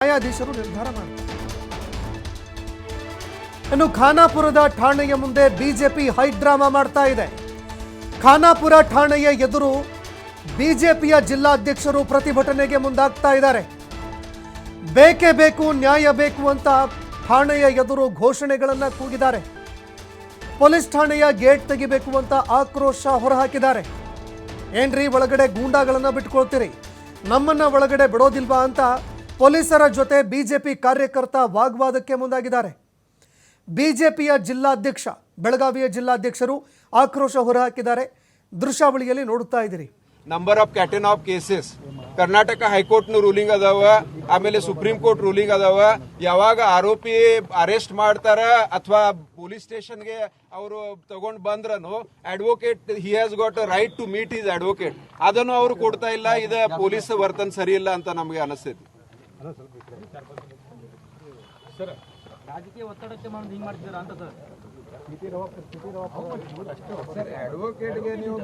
ನ್ಯಾಯಾಧೀಶರು ನಿರ್ಧಾರ ಮಾಡ್ತಾರೆ. ಇನ್ನು ಖಾನಾಪುರದ ಠಾಣೆಯ ಮುಂದೆ ಬಿಜೆಪಿ ಹೈಡ್ರಾಮಾ ಮಾಡ್ತಾ ಇದೆ. ಖಾನಾಪುರ ಠಾಣೆಯ ಎದುರು ಬಿಜೆಪಿಯ ಜಿಲ್ಲಾಧ್ಯಕ್ಷರು ಪ್ರತಿಭಟನೆಗೆ ಮುಂದಾಗ್ತಾ ಇದ್ದಾರೆ. ಬೇಕೇ ಬೇಕು, ನ್ಯಾಯ ಬೇಕು ಅಂತ ಠಾಣೆಯ ಎದುರು ಘೋಷಣೆಗಳನ್ನ ಕೂಗಿದ್ದಾರೆ. ಪೊಲೀಸ್ ಠಾಣೆಯ ಗೇಟ್ ತೆಗಿಬೇಕು ಅಂತ ಆಕ್ರೋಶ ಹೊರಹಾಕಿದ್ದಾರೆ. ಏನ್ರಿ ಒಳಗಡೆ ಗೂಂಡಾಗಳನ್ನ ಬಿಟ್ಕೊಳ್ತೀರಿ, ನಮ್ಮನ್ನ ಒಳಗಡೆ ಬಿಡೋದಿಲ್ವಾ ಅಂತ ಪೊಲೀಸರ ಜೊತೆ ಬಿಜೆಪಿ ಕಾರ್ಯಕರ್ತ ವಾಗ್ವಾದಕ್ಕೆ ಮುಂದಾಗಿದ್ದಾರೆ. ಬಿಜೆಪಿಯ ಜಿಲ್ಲಾಧ್ಯಕ್ಷ, ಬೆಳಗಾವಿಯ ಜಿಲ್ಲಾಧ್ಯಕ್ಷರು ಆಕ್ರೋಶ ಹೊರಹಾಕಿದ್ದಾರೆ. ದೃಶ್ಯಾವಳಿಯಲ್ಲಿ ನೋಡುತ್ತಾ ಇದ್ದೀರಿ. ನಂಬರ್ ಆಫ್ ಕ್ಯಾಟನ್ of cases Karnataka high court ruling ಅದಾವ, ಆಮೇಲೆ ಸುಪ್ರೀಂ ಕೋರ್ಟ್ ರೂಲಿಂಗ್ ಅದಾವ. ಯಾವಾಗ ಆರೋಪಿ ಅರೆಸ್ಟ್ ಮಾಡ್ತಾರ ಅಥವಾ ಪೊಲೀಸ್ ಸ್ಟೇಷನ್ಗೆ ಅವರು ತಗೊಂಡ್ ಬಂದ್ರನು advocate he has got a right to meet his advocate, ಅದನ್ನು ಅವರು ಕೊಡ್ತಾ ಇಲ್ಲ. ಇದು ಪೊಲೀಸ್ ವರ್ತನ್ ಸರಿ ಇಲ್ಲ ಅಂತ ನಮಗೆ ಅನಿಸ್ತೈತಿ. ರಾಜಕೀಯ ಒತ್ತಡಕ್ಕೆ ಹಿಂಗ್ ಮಾಡ್ತಿದ್ದೀರಾ ಅಂತ ಸರ್? ಅಡ್ವೊಕೇಟ್ಗೆ ನೀವು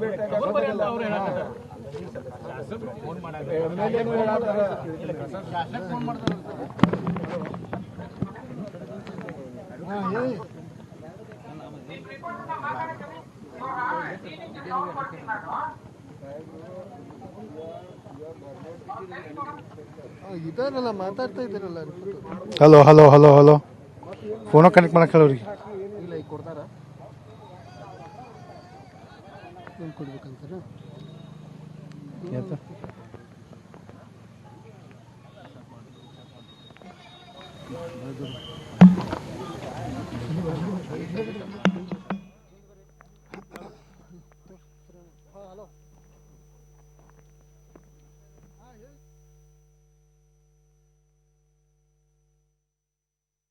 ಇದನ್ನೆಲ್ಲ ಮಾತಾಡ್ತಾ ಇದ್ದೀರಲ್ಲ. ಹಲೋ ಹಲೋ ಹಲೋ ಹಲೋ ಫೋನ ಕನೆಕ್ಟ್ ಮಾಡಕ್ಕೆ ಹೇಳೋರಿಗೆ ಇಲ್ಲ, ಈಗ ಕೊಡ್ತಾರ ಕೊಡ್ಬೇಕಂತಾರ. ಆಯ್ತು